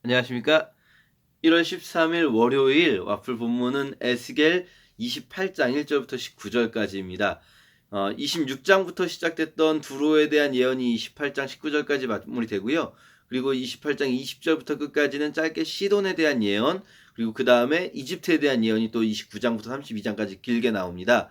안녕하십니까? 1월 13일 월요일 와플 본문은 에스겔 28장 1절부터 19절까지입니다. 26장부터 시작됐던 두로에 대한 예언이 28장 19절까지 마무리되고요. 그리고 28장 20절부터 끝까지는 짧게 시돈에 대한 예언, 그리고 그 다음에 이집트에 대한 예언이 또 29장부터 32장까지 길게 나옵니다.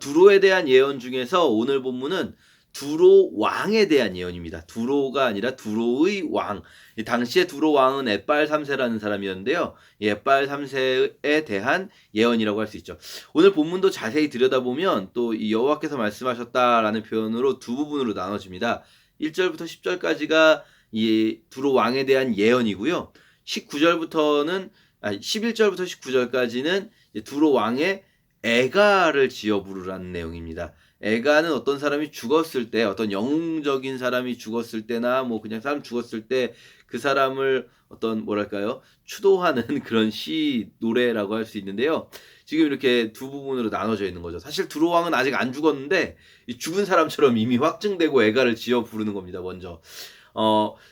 두로에 대한 예언 중에서 오늘 본문은 두로 왕에 대한 예언입니다. 두로가 아니라 두로의 왕. 당시에 두로 왕은 엣발 3세라는 사람이었는데요. 이 엣발 3세에 대한 예언이라고 할 수 있죠. 오늘 본문도 자세히 들여다보면 또 이 여호와께서 말씀하셨다라는 표현으로 두 부분으로 나눠집니다. 1절부터 10절까지가 이 두로 왕에 대한 예언이고요. 11절부터 19절까지는 두로 왕의 애가를 지어 부르라는 내용입니다. 애가는 어떤 사람이 죽었을 때, 어떤 영웅적인 사람이 죽었을 때나 뭐 그냥 사람 죽었을 때 그 사람을 어떤 뭐랄까요? 추도하는 그런 시 노래라고 할 수 있는데요. 지금 이렇게 두 부분으로 나눠져 있는 거죠. 사실 두로 왕은 아직 안 죽었는데 이 죽은 사람처럼 이미 확증되고 애가를 지어 부르는 겁니다. 먼저.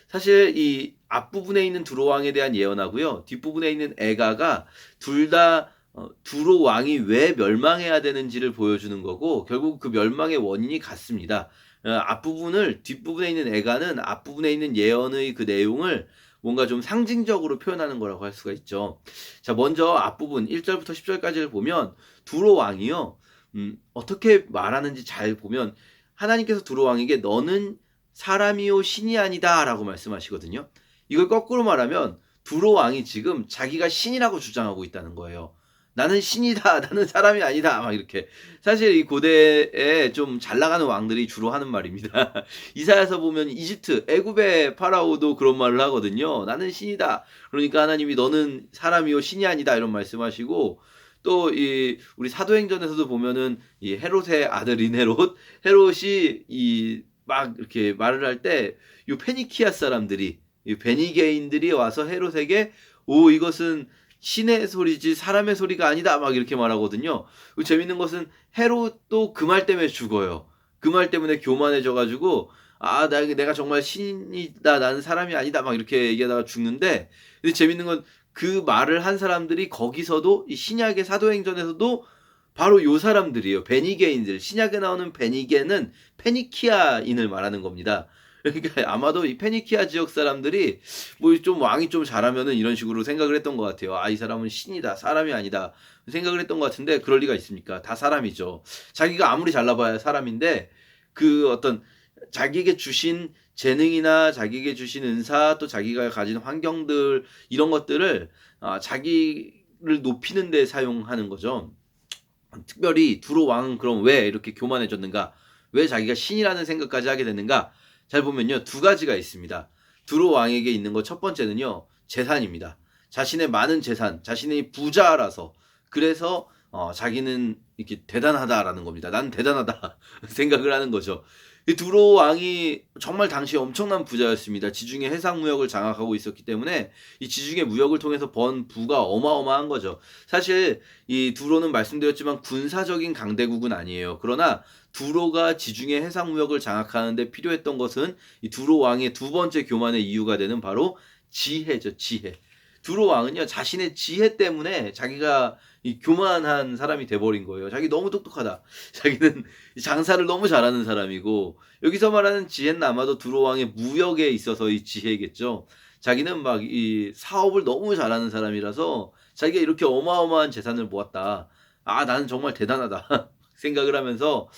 사실 이 앞부분에 있는 두로 왕에 대한 예언하고요. 뒷부분에 있는 애가가 둘다 두로 왕이 왜 멸망해야 되는지를 보여주는 거고, 결국 그 멸망의 원인이 같습니다. 앞부분을, 뒷부분에 있는 애가는 앞부분에 있는 예언의 그 내용을 뭔가 좀 상징적으로 표현하는 거라고 할 수가 있죠. 자, 먼저 앞부분 1절부터 10절까지를 보면 두로 왕이요. 어떻게 말하는지 잘 보면 하나님께서 두로 왕에게 너는 사람이요 신이 아니다라고 말씀하시거든요. 이걸 거꾸로 말하면 두로 왕이 지금 자기가 신이라고 주장하고 있다는 거예요. 나는 신이다. 나는 사람이 아니다. 막 이렇게. 사실 이 고대에 좀 잘 나가는 왕들이 주로 하는 말입니다. 이사야서 보면 이집트, 애굽의 파라오도 그런 말을 하거든요. 나는 신이다. 그러니까 하나님이 너는 사람이요 신이 아니다. 이런 말씀하시고, 또 이 우리 사도행전에서도 보면은 이 헤롯의 아들인 헤롯이 이 막 이렇게 말을 할 때 이 페니키아 사람들이, 이 베니게인들이 와서 헤롯에게 오 이것은 신의 소리지 사람의 소리가 아니다 막 이렇게 말하거든요. 재밌는 것은 헤롯도 그 말 때문에 죽어요. 그 말 때문에 교만해져 가지고 내가 정말 신이다 나는 사람이 아니다 막 이렇게 얘기하다가 죽는데, 근데 재밌는 건 그 말을 한 사람들이 거기서도 이 신약의 사도행전에서도 바로 요 사람들이에요. 베니게인들. 신약에 나오는 베니게는 페니키아인을 말하는 겁니다. 그러니까 아마도 이 페니키아 지역 사람들이 뭐 좀 왕이 좀 잘하면은 이런 식으로 생각을 했던 것 같아요. 이 사람은 신이다. 사람이 아니다. 생각을 했던 것 같은데 그럴 리가 있습니까? 다 사람이죠. 자기가 아무리 잘나봐야 사람인데 그 어떤 자기에게 주신 재능이나 자기에게 주신 은사 또 자기가 가진 환경들 이런 것들을 자기를 높이는 데 사용하는 거죠. 특별히 두로 왕은 그럼 왜 이렇게 교만해졌는가? 왜 자기가 신이라는 생각까지 하게 됐는가? 잘 보면요. 두 가지가 있습니다. 두로 왕에게 있는 것 첫 번째는요. 재산입니다. 자신의 많은 재산, 자신이 부자라서 그래서 자기는 이렇게 대단하다라는 겁니다. 난 대단하다 생각을 하는 거죠. 이 두로 왕이 정말 당시에 엄청난 부자였습니다. 지중해 해상 무역을 장악하고 있었기 때문에 이 지중해 무역을 통해서 번 부가 어마어마한 거죠. 사실 이 두로는 말씀드렸지만 군사적인 강대국은 아니에요. 그러나 두로가 지중해 해상 무역을 장악하는 데 필요했던 것은 이 두로 왕의 두 번째 교만의 이유가 되는 바로 지혜죠, 지혜. 두로 왕은요, 자신의 지혜 때문에 자기가 이 교만한 사람이 돼버린 거예요. 자기 너무 똑똑하다. 자기는 장사를 너무 잘하는 사람이고, 여기서 말하는 지혜는 아마도 두로 왕의 무역에 있어서 이 지혜겠죠. 자기는 막 이 사업을 너무 잘하는 사람이라서 자기가 이렇게 어마어마한 재산을 모았다. 나는 정말 대단하다. 생각을 하면서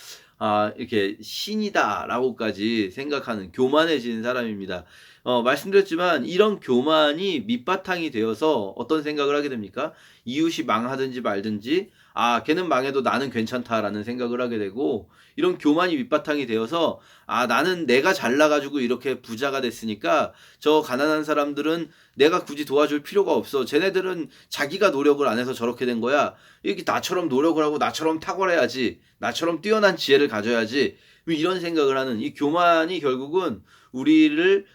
이렇게 신이다라고까지 생각하는 교만해진 사람입니다. 말씀드렸지만 이런 교만이 밑바탕이 되어서 어떤 생각을 하게 됩니까? 이웃이 망하든지 말든지 걔는 망해도 나는 괜찮다라는 생각을 하게 되고, 이런 교만이 밑바탕이 되어서 나는 내가 잘나 가지고 이렇게 부자가 됐으니까 저 가난한 사람들은 내가 굳이 도와줄 필요가 없어. 쟤네들은 자기가 노력을 안 해서 저렇게 된 거야. 이렇게 나처럼 노력을 하고 나처럼 탁월해야지. 나처럼 뛰어난 지혜를 가져야지. 이런 생각을 하는 이 교만이 결국은 우리를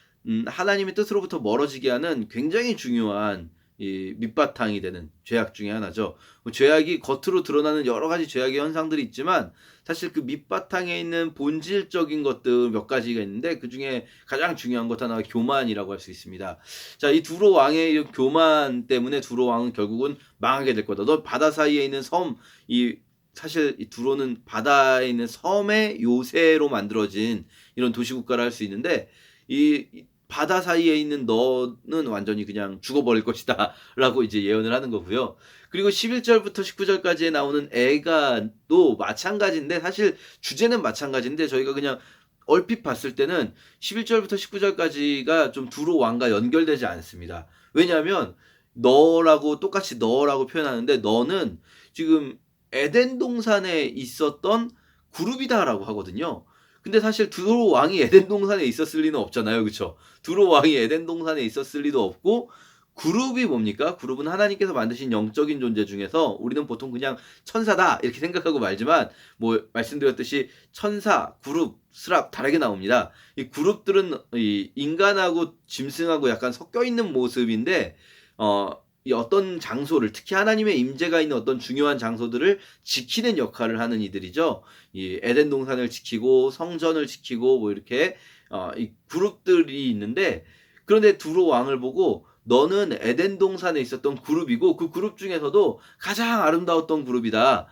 하나님의 뜻으로부터 멀어지게 하는 굉장히 중요한 이 밑바탕이 되는 죄악 중에 하나죠. 죄악이 겉으로 드러나는 여러 가지 죄악의 현상들이 있지만 사실 그 밑바탕에 있는 본질적인 것들 몇 가지가 있는데 그중에 가장 중요한 것 하나가 교만이라고 할 수 있습니다. 자, 이 두로 왕의 이 교만 때문에 두로 왕은 결국은 망하게 될 거다. 너 바다 사이에 있는 섬, 이 사실 이 두로는 바다에 있는 섬의 요새로 만들어진 이런 도시국가를 할 수 있는데 이 바다 사이에 있는 너는 완전히 그냥 죽어버릴 것이다 라고 이제 예언을 하는 거고요. 그리고 11절부터 19절까지에 나오는 애가도 마찬가지인데 사실 주제는 마찬가지인데 저희가 그냥 얼핏 봤을 때는 11절부터 19절까지가 좀 두로 왕과 연결되지 않습니다. 왜냐하면 너라고 똑같이 너라고 표현하는데 너는 지금 에덴 동산에 있었던 그룹이다라고 하거든요. 근데 사실 두로 왕이 에덴 동산에 있었을 리는 없잖아요. 그쵸? 두로 왕이 에덴 동산에 있었을 리도 없고 그룹이 뭡니까? 그룹은 하나님께서 만드신 영적인 존재 중에서 우리는 보통 그냥 천사다 이렇게 생각하고 말지만 뭐 말씀드렸듯이 천사, 그룹, 스랍 다르게 나옵니다. 이 그룹들은 이 인간하고 짐승하고 약간 섞여 있는 모습인데 이 어떤 장소를 특히 하나님의 임재가 있는 어떤 중요한 장소들을 지키는 역할을 하는 이들이죠. 이 에덴 동산을 지키고 성전을 지키고 뭐 이렇게 이 그룹들이 있는데 그런데 두로 왕을 보고 너는 에덴 동산에 있었던 그룹이고 그 그룹 중에서도 가장 아름다웠던 그룹이다.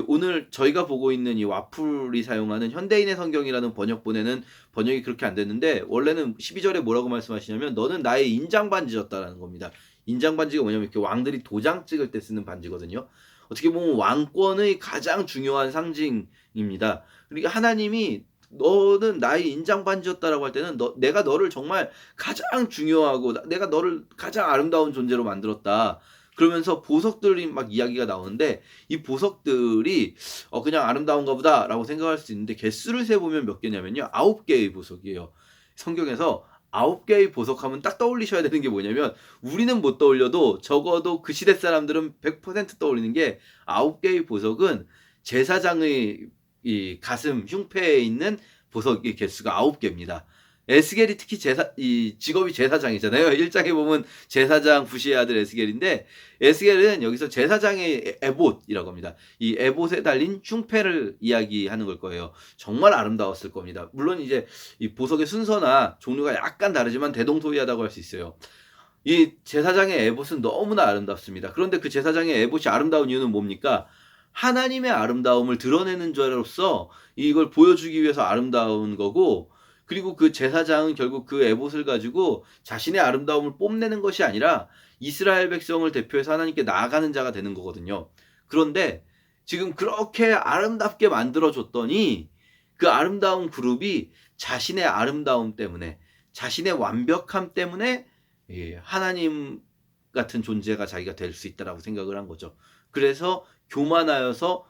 오늘 저희가 보고 있는 이 와플이 사용하는 현대인의 성경이라는 번역본에는 번역이 그렇게 안 됐는데 원래는 12절에 뭐라고 말씀하시냐면 너는 나의 인장 반지였다라는 겁니다. 인장 반지가 뭐냐면 이렇게 왕들이 도장 찍을 때 쓰는 반지거든요. 어떻게 보면 왕권의 가장 중요한 상징입니다. 그러니까 하나님이 너는 나의 인장 반지였다라고 할 때는 내가 너를 정말 가장 중요하고 내가 너를 가장 아름다운 존재로 만들었다. 그러면서 보석들이 막 이야기가 나오는데 이 보석들이 그냥 아름다운가 보다라고 생각할 수 있는데 개수를 세보면 몇 개냐면요. 9개의 보석이에요. 성경에서 9개의 보석하면 딱 떠올리셔야 되는 게 뭐냐면 우리는 못 떠올려도 적어도 그 시대 사람들은 100% 떠올리는 게 9개의 보석은 제사장의 이 가슴 흉패에 있는 보석의 개수가 9개입니다. 에스겔이 특히 이 직업이 제사장이잖아요. 1장에 보면 제사장 부시의 아들 에스겔인데 에스겔은 여기서 제사장의 에봇이라고 합니다. 이 에봇에 달린 흉패를 이야기하는 걸 거예요. 정말 아름다웠을 겁니다. 물론 이제 이 보석의 순서나 종류가 약간 다르지만 대동소이하다고 할 수 있어요. 이 제사장의 에봇은 너무나 아름답습니다. 그런데 그 제사장의 에봇이 아름다운 이유는 뭡니까? 하나님의 아름다움을 드러내는 자로서 이걸 보여주기 위해서 아름다운 거고 그리고 그 제사장은 결국 그 에봇을 가지고 자신의 아름다움을 뽐내는 것이 아니라 이스라엘 백성을 대표해서 하나님께 나아가는 자가 되는 거거든요. 그런데 지금 그렇게 아름답게 만들어줬더니 그 아름다운 그룹이 자신의 아름다움 때문에 자신의 완벽함 때문에 하나님 같은 존재가 자기가 될 수 있다라고 생각을 한 거죠. 그래서 교만하여서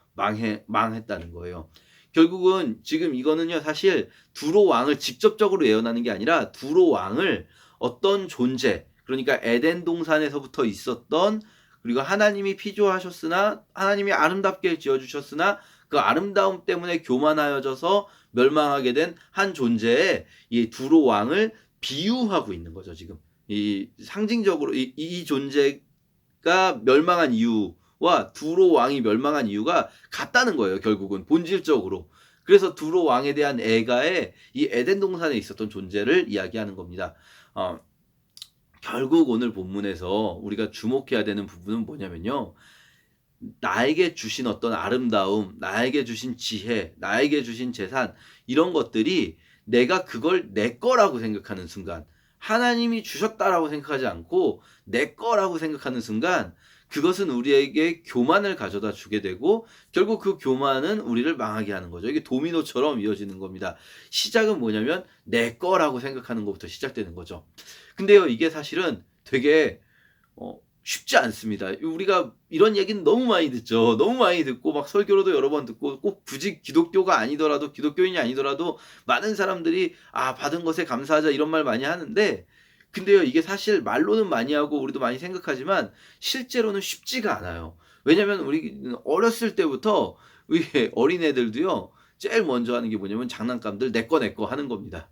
망했다는 거예요. 결국은 지금 이거는요, 사실 두로 왕을 직접적으로 예언하는 게 아니라 두로 왕을 어떤 존재, 그러니까 에덴 동산에서부터 있었던 그리고 하나님이 피조하셨으나 하나님이 아름답게 지어주셨으나 그 아름다움 때문에 교만하여져서 멸망하게 된 한 존재의 이 두로 왕을 비유하고 있는 거죠, 지금. 이 상징적으로 이 존재가 멸망한 이유와 두로 왕이 멸망한 이유가 같다는 거예요. 결국은 본질적으로. 그래서 두로 왕에 대한 애가의 이 에덴 동산에 있었던 존재를 이야기하는 겁니다. 결국 오늘 본문에서 우리가 주목해야 되는 부분은 뭐냐면요. 나에게 주신 어떤 아름다움, 나에게 주신 지혜, 나에게 주신 재산 이런 것들이 내가 그걸 내 거라고 생각하는 순간 하나님이 주셨다라고 생각하지 않고 내 거라고 생각하는 순간 그것은 우리에게 교만을 가져다 주게 되고 결국 그 교만은 우리를 망하게 하는 거죠. 이게 도미노처럼 이어지는 겁니다. 시작은 뭐냐면 내 거라고 생각하는 것부터 시작되는 거죠. 근데요, 이게 사실은 되게 쉽지 않습니다. 우리가 이런 얘기는 너무 많이 듣죠. 너무 많이 듣고 막 설교로도 여러 번 듣고 꼭 굳이 기독교가 아니더라도 기독교인이 아니더라도 많은 사람들이 받은 것에 감사하자 이런 말 많이 하는데 근데요, 이게 사실 말로는 많이 하고 우리도 많이 생각하지만 실제로는 쉽지가 않아요. 왜냐면 우리 어렸을 때부터 우리 어린애들도요. 제일 먼저 하는 게 뭐냐면 장난감들 내 거 하는 겁니다.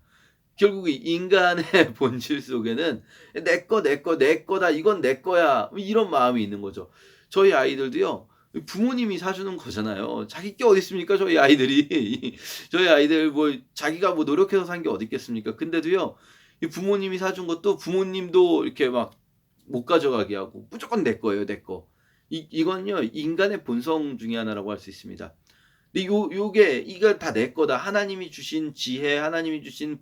결국 이 인간의 본질 속에는 내 거다. 이건 내 거야.' 뭐 이런 마음이 있는 거죠. 저희 아이들도요. 부모님이 사주는 거잖아요. 자기 게 어디 있습니까 저희 아이들이. 저희 아이들 뭐 자기가 뭐 노력해서 산 게 어디 있겠습니까. 근데도요. 이 부모님이 사준 것도 부모님도 이렇게 막 못 가져가게 하고 무조건 내 거예요, 내 거. 이건요. 인간의 본성 중에 하나라고 할 수 있습니다. 근데 요게 이거 다 내 거다. 하나님이 주신 지혜, 하나님이 주신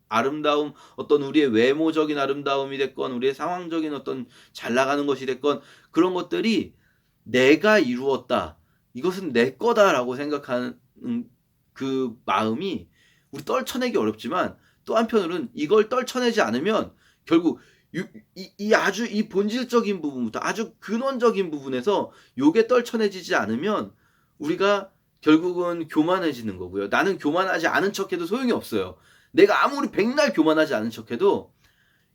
아름다움, 어떤 우리의 외모적인 아름다움이 됐건 우리의 상황적인 어떤 잘 나가는 것이 됐건 그런 것들이 '내가 이루었다. 이것은 내 거다.'라고 생각하는 그 마음이 우리 떨쳐내기 어렵지만 또 한편으로는 이걸 떨쳐내지 않으면 결국 아주 이 본질적인 부분부터 아주 근원적인 부분에서 요게 떨쳐내지지 않으면 우리가 결국은 교만해지는 거고요. 나는 교만하지 않은 척해도 소용이 없어요. 내가 아무리 백날 교만하지 않은 척해도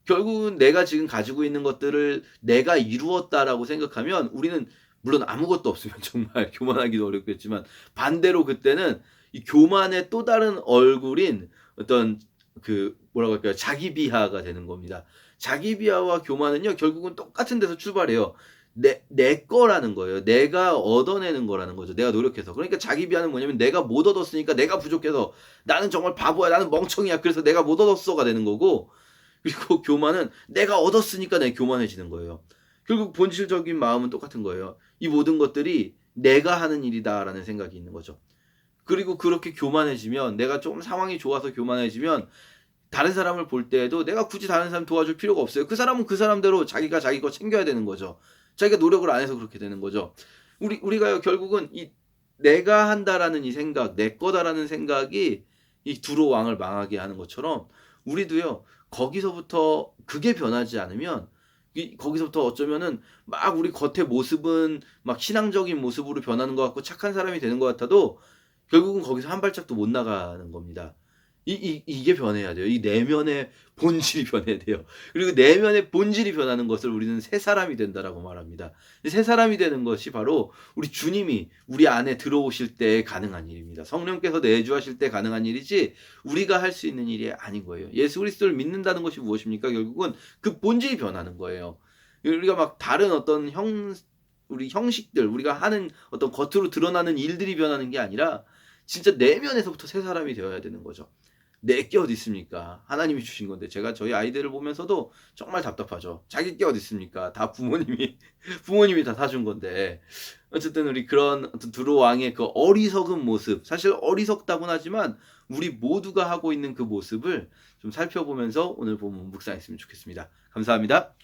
결국은 내가 지금 가지고 있는 것들을 '내가 이루었다.'라고 생각하면 우리는 물론 아무것도 없으면 정말 교만하기도 어렵겠지만 반대로 그때는 이 교만의 또 다른 얼굴인 어떤 그 뭐라고 할까요? 자기 비하가 되는 겁니다. 자기 비하와 교만은요 결국은 똑같은 데서 출발해요. 내 거라는 거예요. 내가 얻어내는 거라는 거죠, 내가 노력해서. 그러니까 자기 비하는 뭐냐면 '내가 못 얻었으니까 내가 부족해서 나는 정말 바보야. 나는 멍청이야. 그래서 내가 못 얻었어.'가 되는 거고 그리고 교만은 '내가 얻었으니까 내가 교만해지는 거예요.' 결국 본질적인 마음은 똑같은 거예요. 이 모든 것들이 '내가 하는 일이다.'라는 생각이 있는 거죠. 그리고 그렇게 교만해지면 내가 좀 상황이 좋아서 교만해지면 다른 사람을 볼 때에도 내가 굳이 다른 사람 도와줄 필요가 없어요. 그 사람은 그 사람대로 자기가 자기 거 챙겨야 되는 거죠. 자기가 노력을 안 해서 그렇게 되는 거죠. 우리가요 결국은 이 '내가 한다.'라는 이 생각, '내 거다.'라는 생각이 이 두로 왕을 망하게 하는 것처럼 우리도요 거기서부터 그게 변하지 않으면 거기서부터 어쩌면은 막 우리 겉의 모습은 막 신앙적인 모습으로 변하는 것 같고 착한 사람이 되는 것 같아도 결국은 거기서 한 발짝도 못 나가는 겁니다. 이게 변해야 돼요. 이 내면의 본질이 변해야 돼요. 그리고 내면의 본질이 변하는 것을 우리는 새 사람이 된다라고 말합니다. 새 사람이 되는 것이 바로 우리 주님이 우리 안에 들어오실 때 가능한 일입니다. 성령께서 내주하실 때 가능한 일이지 우리가 할 수 있는 일이 아닌 거예요. 예수 그리스도를 믿는다는 것이 무엇입니까? 결국은 그 본질이 변하는 거예요. 우리가 막 다른 어떤 우리 형식들, 우리가 하는 어떤 겉으로 드러나는 일들이 변하는 게 아니라 진짜 내면에서부터 새 사람이 되어야 되는 거죠. 내 게 어디 있습니까? 하나님이 주신 건데 제가 저희 아이들을 보면서도 정말 답답하죠. 자기 게 어디 있습니까? 다 부모님이 부모님이 다 사준 건데. 어쨌든 우리 그런 어떤 두로 왕의 그 어리석은 모습, 사실 어리석다곤 하지만 우리 모두가 하고 있는 그 모습을 좀 살펴보면서 오늘 본문 묵상했으면 좋겠습니다. 감사합니다.